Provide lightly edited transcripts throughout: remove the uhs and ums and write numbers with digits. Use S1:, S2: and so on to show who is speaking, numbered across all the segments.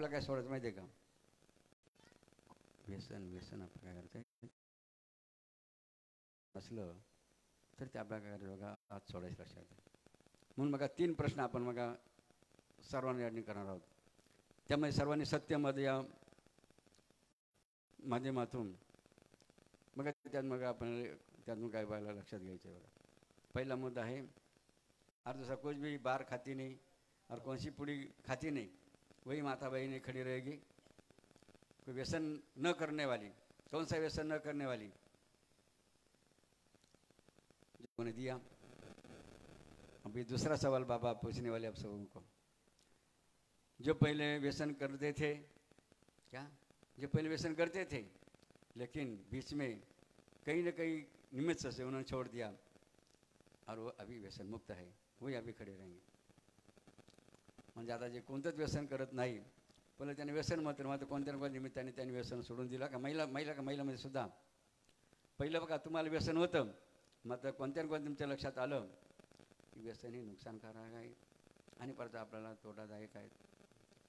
S1: आपल्याला काय सोडायचं माहिती आहे का? व्यसन व्यसन आपण काय करायचं असलं तर ते आपल्याला काय करायचं बघा, आज सोडायचं लक्षात. म्हणून बघा 3 प्रश्न आपण बघा सर्वांनी यानी करणार आहोत. त्यामध्ये सर्वांनी सत्यमत या माध्यमातून बघा त्यात मग आपण त्यातून काय पाहायला लक्षात घ्यायचं आहे बघा. पहिला मुद्दा है और दूसरा कुछ भी बाहर खाती नहीं और कौन सी पूड़ी खाती नहीं, वही माता बहनी खड़ी रहेगी. कोई व्यसन न करने वाली, कौन सा व्यसन न करने वाली, उन्होंने दिया. अभी दूसरा सवाल बाबा पूछने वाले आप सबों को. जो पहले व्यसन करते थे, क्या जो पहले व्यसन करते थे लेकिन बीच में कहीं ना कहीं निमित्त से उन्होंने छोड़ दिया और वो अभी व्यसन मुक्त है, वही अभी खडे रहेंगे. म्हणजे आता जे कोणतंच व्यसन करत नाही, पण त्याने व्यसन मात्र मात्र कोणत्या ना कोणत्या निमित्ताने त्याने व्यसन सोडून दिला. का महिलामध्ये सुद्धा पहिलं बघा तुम्हाला व्यसन होतं, मात्र कोणत्या ना कोणत्या तुमच्या लक्षात आलं की व्यसन हे नुकसानकारक आहे आणि परत आपल्याला तोटादायक आहेत,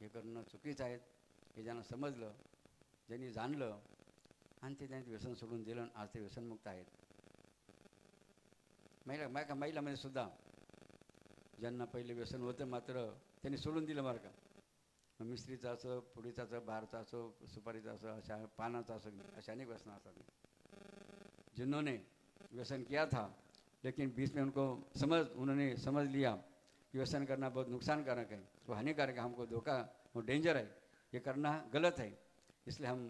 S1: हे करणं चुकीचं आहे. हे ज्यांना समजलं, ज्यांनी जाणलं आणि ते त्यांनी व्यसन सोडून दिलं, आज ते व्यसनमुक्त आहेत. महिलामध्ये सुद्धा ज्यांना पहिले व्यसन होतं मात्र त्यांनी सोडून दिलं बरं का. मिस्त्रीचं असं, पुडीचं असं, बारचं असो, सुपारीचं असं, अशा पानाचं असं, अशा अनेक व्यसनं असतात. जिन्होंने व्यसन किया था लेकिन बीच में उन्होंने समझ लिया कि व्यसन करना बहुत नुकसानकारक है, वो हानिकारक है, हमको धोखा, वो डेंजर है, ये करना गलत है, इसलिए हम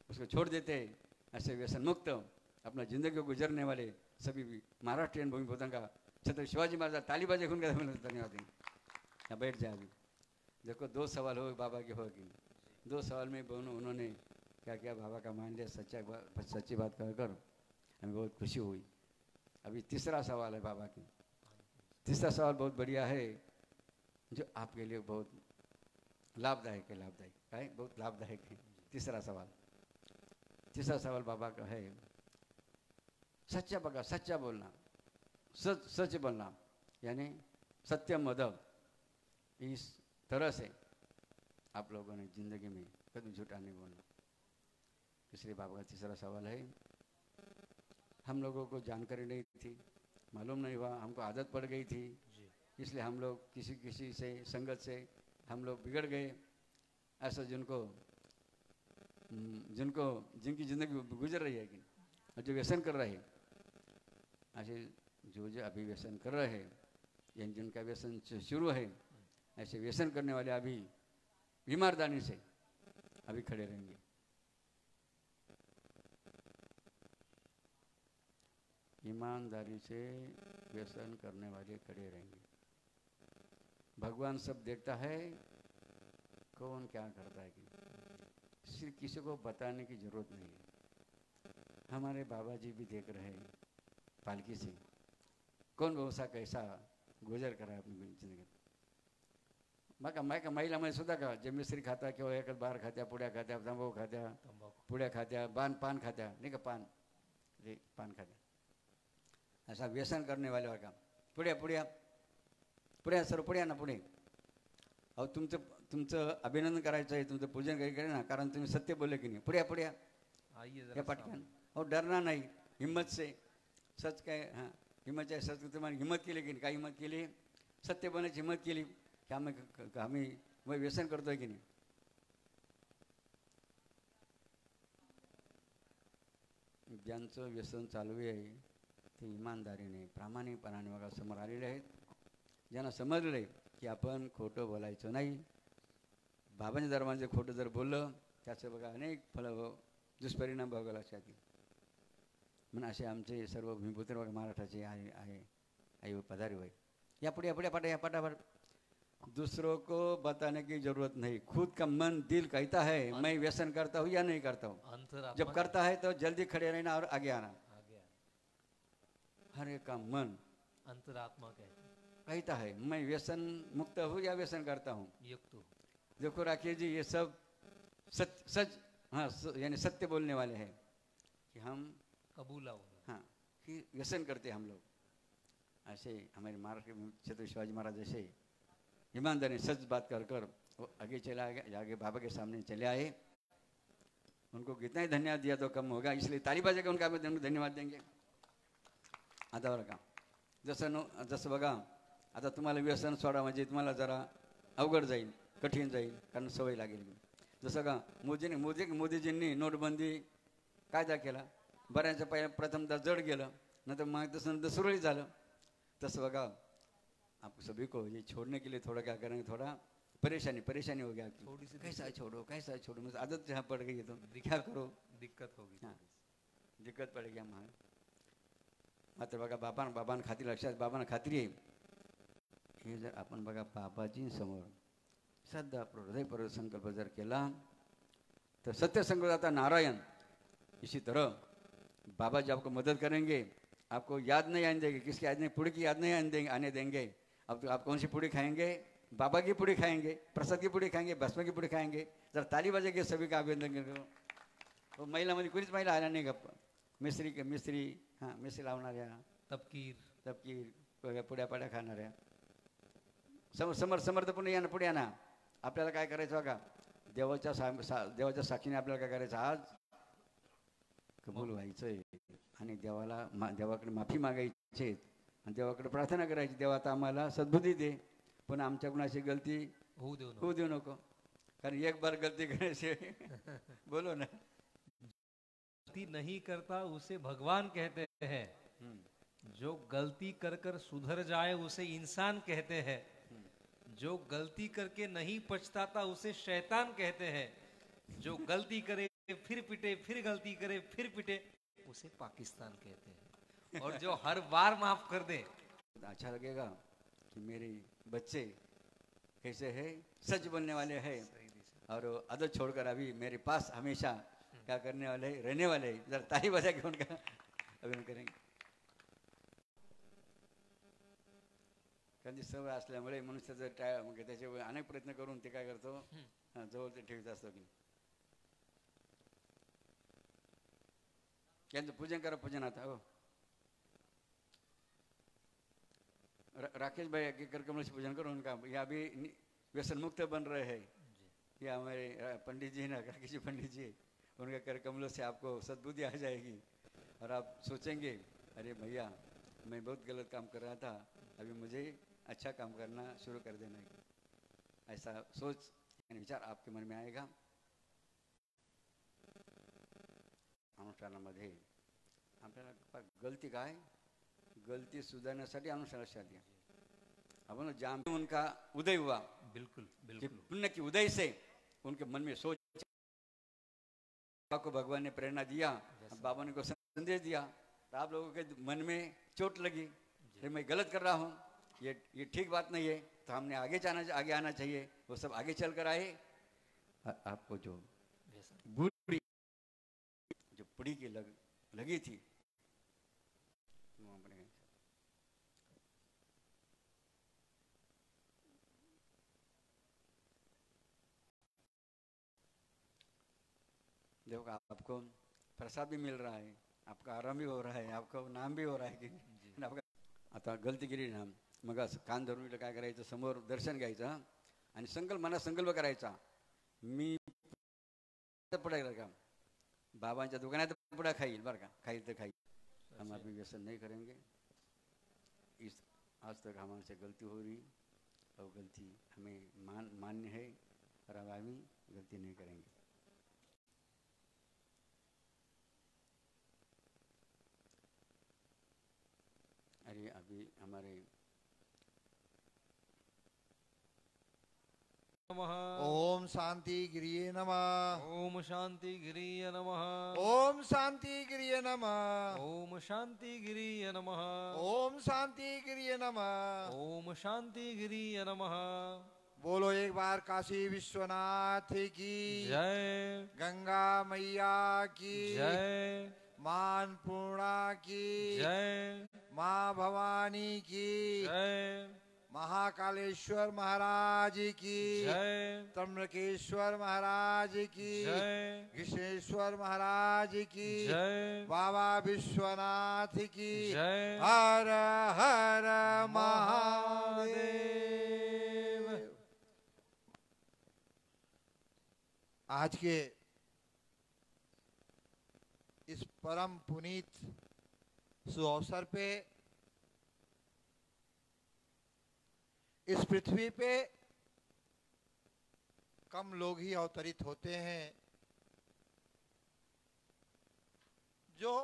S1: उसको छोड़ देते हैं. ऐसे व्यसन मुक्त अपना ज़िंदगी को गुजरने वाले सभी महाराष्ट्रीयन भूमिपुत्रों का छत्रपति शिवाजी महाराज ताली बाजे खून का धन्यवाद देंगे. यहाँ बैठ जाए. अभी देखो 2 सवाल हो बाबा के हो कि 2 सवाल में उन्होंने क्या क्या बाबा का मान लिया, सच्ची बात कर हमें बहुत खुशी हुई. अभी तीसरा सवाल है बाबा की. तीसरा सवाल बहुत बढ़िया है, जो आपके लिए बहुत लाभदायक है, बहुत लाभदायक है. तीसरा सवाल बाबा का है, सच्चा बोलना, सच बोलना, यानी सत्य मदद. इस तरह से आप लोगों ने जिंदगी में कभी झूठा नहीं बोलना. इसलिए बाबा का तीसरा सवाल है, हम लोगों को जानकारी नहीं थी, मालूम नहीं हुआ, हमको आदत पड़ गई थी, इसलिए हम लोग किसी से संगत से हम लोग बिगड़ गए. ऐसा जिनकी ज़िंदगी गुजर रही है कि जो व्यसन कर रहे हैं, ऐसे जो अभी व्यसन कर रहे हैं यानी जिनका व्यसन शुरू है, ऐसे व्यसन करने वाले अभी ईमानदारी से अभी खड़े रहेंगे. ईमानदारी से व्यसन करने वाले खड़े रहेंगे. भगवान सब देखता है, कौन क्या करता है, सिर्फ किसी को बताने की ज़रूरत नहीं है. हमारे बाबा जी भी देख रहे हैं पालकी से, कौन भरोसा कैसा गुजर करा है अपनी जिंदगी. महिलामध्ये सुद्धा का जे मिस्त्री खाता किंवा एकच बार खात्या, पुड्या खात्या, तंबाखू खात्या, पुड्या खात्या, पान खात्या, नाही का पान खात्या, असा व्यसन करणे वाले का पुड्या सर्व पुड्या ना पुढे. अहो तुमचं अभिनंदन करायचं आहे, तुमचं पूजन करायचं ना, कारण तुम्ही सत्य बोलले की नाही. पुड्या या पटकन. हो डरना नहीं, हिम्मत से सच काय. हां हिम्मत आहे, सच तुम्हाला हिम्मत केली की नाही, काय हिम्मत केली, सत्य बोलण्याची हिम्मत केली की आम्ही व्यसन करतोय की नाही. ज्यांचं व्यसन चालू आहे ते इमानदारीने प्रामाणिकपणाने बघा समोर आलेले आहेत. ज्यांना समजलं आहे की आपण खोटं बोलायचं नाही, बाबांच्या धर्माचे खोटं जर बोललं त्याचं बघा अनेक दुष्परिणाम बघा लक्षात येईल. म्हणून असे आमचे सर्व भूमिपुत्र बघा महाराष्ट्राचे आई पधारे हुए. या फटाफट. दूसरों को बताने की जरूरत नहीं, खुद का मन दिल कहता है मैं व्यसन करता हूँ या नहीं करता हूँ. जब करता है तो जल्दी खड़े रहना और आगे आना. हर एक का मन
S2: अंतरात्मा
S1: कहता है मैं व्यसन मुक्त हूँ या व्यसन करता हूँ. देखो राकेश जी, ये सब सच हाँ यानी सत्य बोलने वाले हैं कि हम
S2: कबूला
S1: हाँ कि व्यसन करते हम लोग. ऐसे हमारे महाराष्ट्र के छत्रपति शिवाजी महाराज जैसे ईमानदारी सच बात कर वो आगे चला गया, जाके बाबा के सामने चले आए। उनको कितना ही धन्यवाद दिया तो कम होगा, इसलिए ताली बजाके उनका धन्यवाद देंगे। आता बरं का, जसं बघा आता तुम्हाला व्यसन सोडा म्हणजे तुम्हाला जरा अवघड जाईल, कठीण जाईल, कारण सवय लागेल. जसं का मोदीजींनी नोटबंदी कायदा केला, बऱ्याचशा प्रथमतः जड गेलं, नंतर मग तसं सुरळीत झालं. तसं बघा आप सभी को ये छोड़ने के लिए थोड़ा क्या करेंगे, थोड़ा परेशानी हो गया,
S2: थोड़ी सी
S1: कैसा छोड़ो मुझे आदत जहाँ पड़ गई है तो क्या करो,
S2: दिक्कत होगी.
S1: हाँ दिक्कत पड़ गया मग. मात्र बघा बाबांना खात्री, लक्षात बाबांना खात्री आहे, हे जर आपण बघा बाबाजींसमोर सध्या आपलं हृदयपूर्वक संकल्प जर केला तर सत्य संकल्पदाता नारायण इसी तरह बाबा जी आपको मदद करेंगे. आपको याद नहीं आने देंगे, किसकी याद नहीं, पुड़ी की याद नहीं आने देंगे. अब तो आप कौन सी पुड़ी खाएंगे, बाबा की पुड़ी खाएंगे, प्रसाद की पुड़ी खाएंगे, भस्म की पुड़ी खाएंगे. जर ताली बजेंगे सभी का अभिनंदन करो. वो महिलामध्ये कुणीच महिला आल्या नाही गप्पा, मिस्त्री हां मिस्त्री लावणाऱ्या, तपकीर पुड्या पाड्या खाणाऱ्या, समर्थपूर्ण या ना पुढे या ना. आपल्याला काय करायचं बघा, देवाच्या साक्षीने आपल्याला काय करायचं, आज कबूल व्हायचंय आणि देवाकडे माफी मागायची आणि देवाकडे प्रार्थना करायची, देवा आता आम्हाला सद्बुद्धी दे, पण आमच्याकडून अशी गलती होऊ देऊ नको. कारण एक बार गलती करायची बोलो ना,
S2: गलती नहीं करता उसे भगवान कहते हैं, जो गलती कर कर सुधर जाए उसे इंसान कहते हैं, जो गलती करके नहीं पछताता उसे शैतान कहते हैं, जो गलती करे फिर पिटे, फिर गलती करे फिर पिटे उसे पाकिस्तान कहते हैं, और जो हर बार माफ कर दे.
S1: अच्छा लगेगा कि मेरे बच्चे कैसे हैं, सच बोलने वाले हैं और आदत छोड़कर अभी मेरे पास हमेशा क्या करने वाले हैं, रहने वाले हैं. जरा ताली बजा के उनका अभिनंदन करेंगे. कारण सवय असल्यामुळे मनुष्य जर मग त्याचे अनेक प्रयत्न करून ते काय करतो, जवळ ते ठेवत असतो की त्यांचं पूजन करा. पूजन आता हो राकेश भाई के करकमल से पूजन करो उनका, ये अभी व्यसन मुक्त बन रहे हैं. ये हमारे पंडित जी ना, राकेश जी पंडित जी, उनके करकमलों से आपको सद्बुद्धि आ जाएगी और आप सोचेंगे अरे भैया मैं बहुत गलत काम कर रहा था, अभी मुझे अच्छा काम करना शुरू कर देना है. ऐसा सोच यानी विचार आपके मन में आएगा. अनुष्ठानामध्ये आपल्याला गलती काय, गलती सुधारण्यासाठी अनुष्ठान लक्षात घ्या. आपण जाम उनका उदय हुआ,
S2: बिल्कुल
S1: पुण्य की उदय से उनके मन में सोच, बाबा को भगवान ने प्रेरणा दिया, बाबा ने को संदेश दिया, तो आप लोगों के मन में चोट लगी, मैं गलत कर रहा हूँ, ये ठीक बात नहीं है, तो हमने आगे आना चाहिए. वो सब आगे चल कर आए. आपको जो पुड़ी की लगी थी देखो, आपको प्रसाद भी मिल रहा है, आपका आराम भी हो रहा है, आपका नाम भी हो रहा है की आता गलती केली ना, मग असं कान धरून काय करायचं, समोर दर्शन घ्यायचं आणि मनात संकल्प करायचा, मी पुढे का बाबांच्या दुकानात पुढे खाईल बरं का, खाईल तर खाईल, हम अभी व्यसन नहीं करेंगे. आज तक हमारे गलती हो रही और गलती हमें मान्य है और अब हम गलती नहीं करेंगे. अरे अभी हमारे
S3: ओम शांति गिरिये नमः.
S2: ओम शांति गिरिय नमः.
S3: ओम शांति गिरिये नमः.
S2: ओम शांति गिरिय नमः.
S3: ओम शांति गिरिये नमः.
S2: ओम शांति गिरिय नमः.
S3: बोलो एक बार काशी विश्वनाथ की
S2: जय,
S3: गंगा मैया की
S2: जय,
S3: मां अन्नपूर्णा की
S2: जय,
S3: मां भवानी की
S2: जय,
S3: महाकालेश्वर महाराज की
S2: जय,
S3: त्र्यंबकेश्वर महाराज की
S2: जय,
S3: घृष्णेश्वर महाराज की
S2: जय,
S3: बाबा विश्वनाथ की
S2: जय.
S3: हर हर महादेव. आज के इस परम पुनीत सुअवसर पे इस पृथ्वी पे कम लोग ही अवतरित होते हैं जो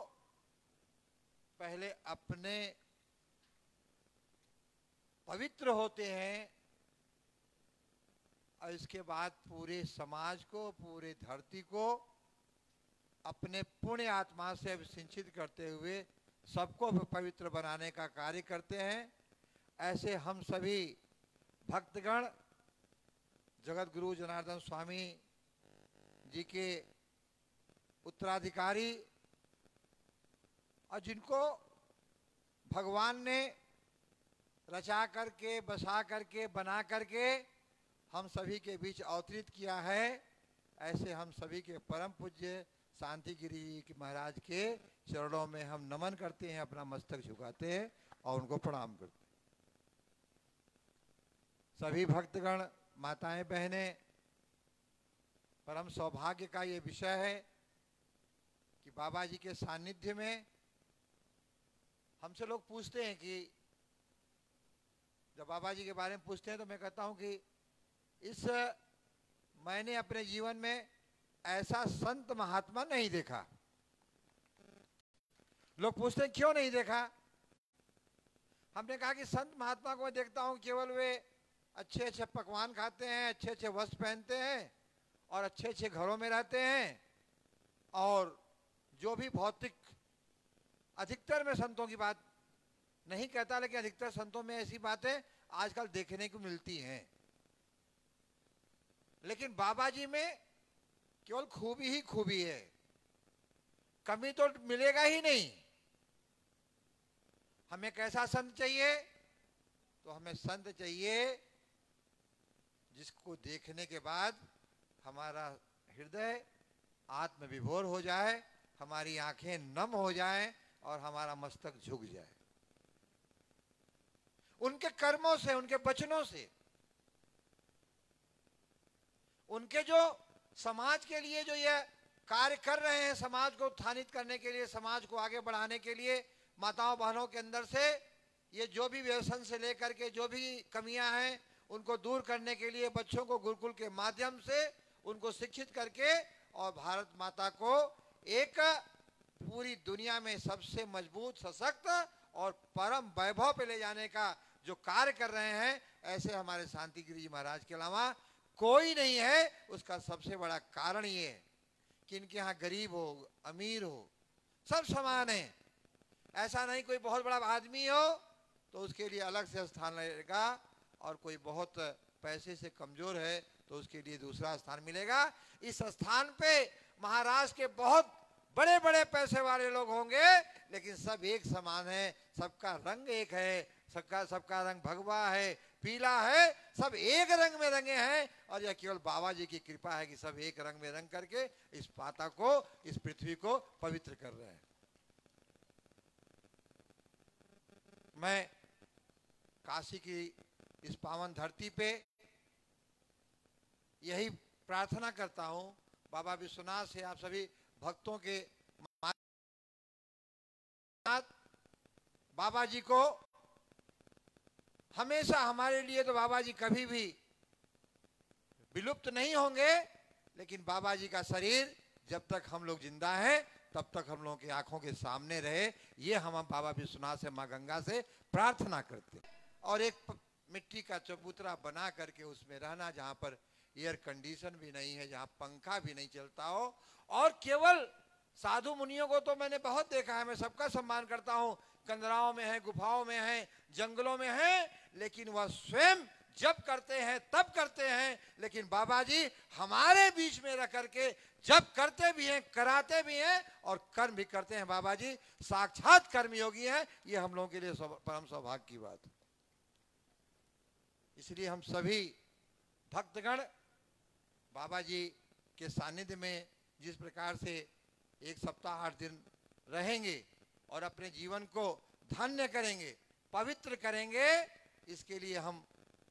S3: पहले अपने पवित्र होते हैं और इसके बाद पूरे समाज को, पूरे धरती को अपने पुण्य आत्मा से अभिसिंचित करते हुए सबको पवित्र बनाने का कार्य करते हैं। ऐसे हम सभी भक्तगण जगत गुरु जनार्दन स्वामी जी के उत्तराधिकारी और जिनको भगवान ने रचा करके, बसा करके, बना करके हम सभी के बीच अवतरित किया है, ऐसे हम सभी के परम पूज्य शांतिगिरी जी महाराज के चरणों में हम नमन करते हैं, अपना मस्तक झुकाते हैं और उनको प्रणाम करते हैं। सभी भक्तगण, माताएं, बहनें, परम सौभाग्य का ये विषय है कि बाबा जी के सानिध्य में हमसे लोग पूछते हैं कि जब बाबा जी के बारे में पूछते हैं तो मैं कहता हूं कि मैंने अपने जीवन में ऐसा संत महात्मा नहीं देखा। लोग पूछते हैं क्यों नहीं देखा? हमने कहा कि संत महात्मा को मैं देखता हूं केवल वे अच्छे अच्छे पकवान खाते हैं, अच्छे अच्छे वस्त्र पहनते हैं और अच्छे अच्छे घरों में रहते हैं, और जो भी भौतिक, अधिकतर में संतों की बात नहीं कहता, लेकिन अधिकतर संतों में ऐसी बातें आजकल देखने को मिलती हैं। लेकिन बाबा जी में केवल खूबी ही खूबी है, कमी तो मिलेगा ही नहीं। हमें कैसा संत चाहिए? तो हमें संत चाहिए जिसको देखने के बाद हमारा हृदय आत्मविभोर हो जाए, हमारी आंखें नम हो जाएं और हमारा मस्तक झुक जाए। उनके कर्मों से, उनके वचनों से, उनके जो समाज के लिए जो ये कार्य कर रहे हैं, समाज को उत्थानित करने के लिए, समाज को आगे बढ़ाने के लिए, माताओं बहनों के अंदर से ये जो भी व्यसन से लेकर के जो भी कमियां हैं उनको दूर करने के लिए बच्चों को गुरुकुल के माध्यम से उनको शिक्षित करके और भारत माता को एक पूरी दुनिया में सबसे मजबूत, सशक्त और परम वैभव पे ले जाने का जो कार्य कर रहे हैं, ऐसे हमारे शांतिगिरी जी महाराज के अलावा कोई नहीं है। उसका सबसे बड़ा कारण ये है कि इनके यहाँ गरीब हो, अमीर हो, सब समान है। ऐसा नहीं कोई बहुत बड़ा आदमी हो तो उसके लिए अलग से स्थान रहेगा, और कोई बहुत पैसे से कमजोर है तो उसके लिए दूसरा स्थान मिलेगा। इस स्थान पे महाराष्ट्र के बहुत बड़े बड़े पैसे वाले लोग होंगे, लेकिन सब एक समान है, सबका रंग एक है, सबका रंग भगवा है, पीला है, सब एक रंग में रंगे हैं। और यह केवल बाबा जी की कृपा है कि सब एक रंग में रंग करके इस माता को, इस पृथ्वी को पवित्र कर रहे हैं। मैं काशी की इस पावन धरती पे यही प्रार्थना करता हूं, बाबा विश्वनाथ से आप सभी भक्तों के बाबा जी को हमेशा, हमारे लिए तो बाबा जी कभी भी विलुप्त नहीं होंगे, लेकिन बाबा जी का शरीर जब तक हम लोग जिंदा हैं तब तक हम लोगों की आंखों के सामने रहे, ये हम बाबा विश्वनाथ से, माँ गंगा से प्रार्थना करते हैं। और एक मिट्टी का चबूतरा बना करके उसमें रहना, जहाँ पर एयर कंडीशन भी नहीं है, जहाँ पंखा भी नहीं चलता हो। और केवल साधु मुनियों को तो मैंने बहुत देखा है, मैं सबका सम्मान करता हूँ, कंदराओं में है, गुफाओं में है, जंगलों में है, लेकिन वह स्वयं जब करते हैं तब करते हैं। लेकिन बाबा जी हमारे बीच में रह करके जब करते भी हैं, कराते भी हैं और कर्म भी करते हैं। बाबा जी साक्षात कर्मयोगी हैं, ये हम लोगों के लिए परम सौभाग्य की बात है। इसलिए हम सभी भक्तगण बाबा जी के सानिध्य में जिस प्रकार से 1 सप्ताह 8 दिन रहेंगे और अपने जीवन को धन्य करेंगे, पवित्र करेंगे, इसके लिए हम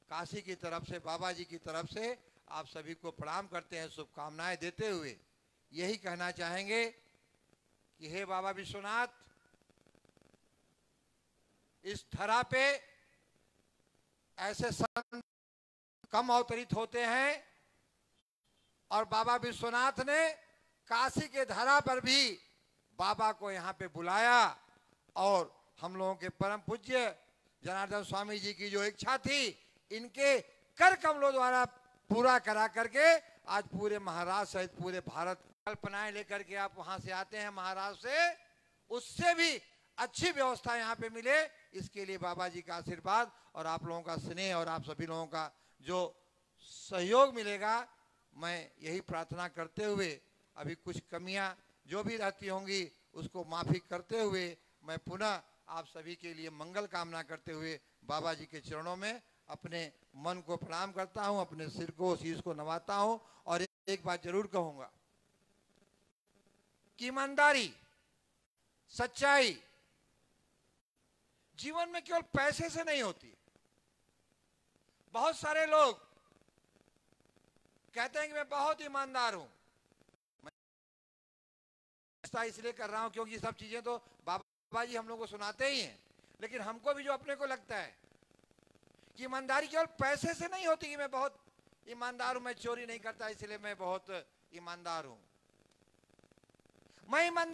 S3: काशी की तरफ से, बाबा जी की तरफ से आप सभी को प्रणाम करते हैं, शुभकामनाएं देते हुए यही कहना चाहेंगे कि हे बाबा विश्वनाथ, इस धरा पे ऐसे संत कम अवतरित होते हैं और बाबा विश्वनाथ ने काशी के धरा पर भी बाबा को यहाँ पे बुलाया और हम लोगों के परम पूज्य जनार्दन स्वामी जी की जो इच्छा थी, इनके कर कमलों द्वारा पूरा करा करके आज पूरे महाराष्ट्र सहित पूरे भारत कल्पनाएं लेकर के आप वहां से आते हैं महाराष्ट्र से, उससे भी अच्छी व्यवस्था यहाँ पे मिले, इसके लिए बाबा जी का आशीर्वाद और आप लोगों का स्नेह और आप सभी लोगों का जो सहयोग मिलेगा, मैं यही प्रार्थना करते हुए अभी कुछ कमियां जो भी रहती होंगी उसको माफी करते हुए मैं पुनः आप सभी के लिए मंगल कामना करते हुए बाबा जी के चरणों में अपने मन को प्रणाम करता हूं, अपने सिर को शीश को नवाता हूं और एक बात जरूर कहूंगा कि ईमानदारी, सच्चाई जीवन में केवल पैसे से नहीं होती। बहुत सारे लोग कहते हैं कि मैं बहुत ईमानदार हूं, मैं इसलिए कर रहा हूं क्योंकि सब चीजें तो बाबा जी हम लोग को सुनाते ही हैं, लेकिन हमको भी जो अपने को लगता है कि ईमानदारी केवल पैसे से नहीं होती कि मैं बहुत ईमानदार हूं, मैं चोरी नहीं करता इसलिए मैं बहुत ईमानदार हूं। मैं ईमानदार